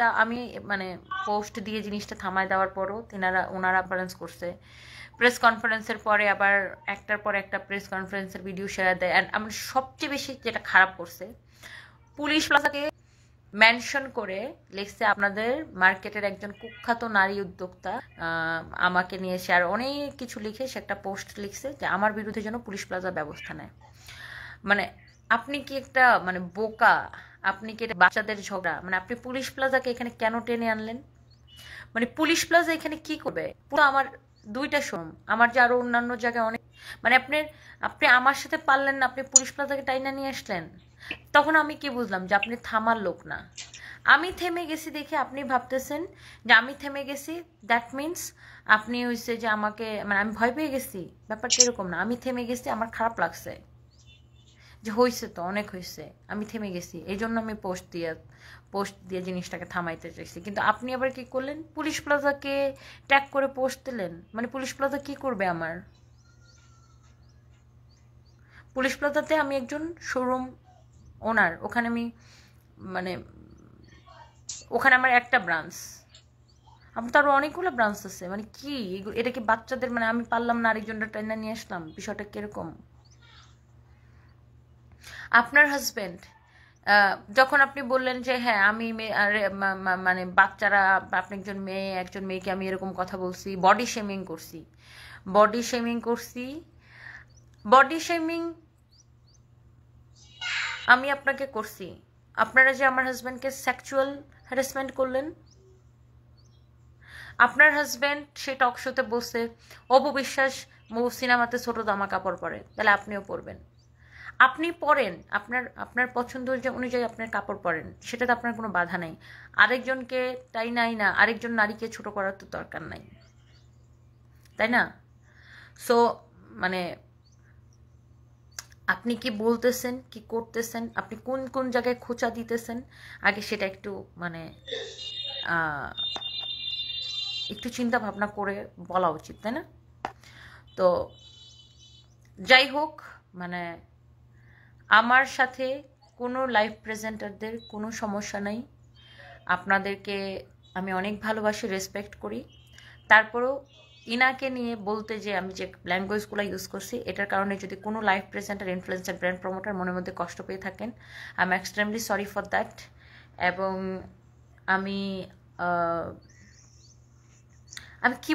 আমি মানে পোস্ট দিয়ে জিনিসটা থামায় দেওয়ার পরও ওনারা ব্যালেন্স করছে। প্রেস কনফারেন্সের পরে আবার একটার পর একটা প্রেস কনফারেন্সের ভিডিও শেয়ার দেয়। অ্যান্ড আমার সবচেয়ে বেশি যেটা খারাপ করছে, পুলিশ প্লাজাকে মেনশন করে লিখছে আপনাদের মার্কেটের একজন কুখ্যাত নারী উদ্যোক্তা আমাকে নিয়ে সে আর অনেক কিছু লিখে সে একটা পোস্ট লিখছে যে আমার বিরুদ্ধে যেন পুলিশ প্লাজা ব্যবস্থা নেয়। মানে আপনি কি একটা মানে বোকা? আপনি কি এটা বাচ্চাদের ঝগড়া? মানে আপনি পুলিশ প্লাজাকে এখানে কেন টেনে আনলেন? মানে পুলিশ প্লাজা এখানে কি করবে? পুরো আমার দুইটা শোরুম, আমার যে আরো অন্যান্য জায়গায় অনেক, মানে আপনি আমার সাথে পারলেন না, আপনি পুলিশ প্লাজাকে টাইনা নিয়ে আসলেন। তখন আমি কি বুঝলাম যে আপনি থামার লোক না। আমি থেমে গেছি দেখে আপনি ভাবতেছেন যে আমি থেমে গেছি, দ্যাট মিনস আপনি হইছে যে আমাকে, মানে আমি ভয় পেয়ে গেছি। ব্যাপারটা এরকম না। আমি থেমে গেছি, আমার খারাপ লাগছে যে হয়েছে তো অনেক হয়েছে, আমি থেমে গেছি, এই জন্য আমি পোস্ট দিয়ে জিনিসটাকে থামাইতে চাইছি। কিন্তু আপনি আবার কি করলেন? পুলিশ প্লাজাকে ট্যাগ করে পোস্ট দিলেন। মানে পুলিশ প্লাজা কি করবে আমার? পুলিশ প্লাজাতে আমি একজন শোরুম ওনার, ওখানে আমি মানে ওখানে আমার একটা ব্রাঞ্চ, আমার তো আরো অনেকগুলো ব্রাঞ্চ আছে। মানে কি এটা কি বাচ্চাদের, মানে আমি পারলাম না আরেকজনটা টেনে নিয়ে আসলাম, বিষয়টা কিরকম? আপনার হাজবেন্ড যখন আপনি বললেন যে হ্যাঁ আমি মানে বাচ্চারা, আপনি একজন মেয়েকে আমি এরকম কথা বলছি, বডি শেমিং করছি, বডি শেমিং আমি আপনাকে করছি। আপনারা যে আমার হাজবেন্ডকে সেক্সুয়াল হ্যারাসমেন্ট করলেন, আপনার হাজবেন্ড সে টক শোতে বসে অপু বিশ্বাস সিনেমাতে ছোট জামা কাপড় পরে, তাহলে আপনিও পরবেন। আপনি পরেন, আপনার পছন্দ অনুযায়ী আপনার কাপড় পরেন, সেটাতে আপনার কোনো বাধা নেই। আরেকজনকে তাই নাই না, আরেকজন নারীকে ছোট করার তো দরকার নাই, তাই না? সো মানে আপনি কি বলতেছেন, কি করতেছেন, আপনি কোন কোন জায়গায় খোঁচা দিতেছেন, আগে সেটা একটু মানে একটু চিন্তা ভাবনা করে বলা উচিত, তাই না? তো যাই হোক, মানে আমার সাথে কোনো লাইভ প্রেজেন্টারদের কোনো সমস্যা নাই। আপনাদেরকে আমি অনেক ভালোবাসি, রেসপেক্ট করি। তারপরেও ইনাকে নিয়ে বলতে যে আমি যে ল্যাঙ্গুয়েজগুলো ইউজ করছি, এটার কারণে যদি কোনো live presenter, influencer, brand promoter মনের মধ্যে কষ্ট পেয়ে থাকেন, I am extremely sorry for that. এবং আমি আমি কি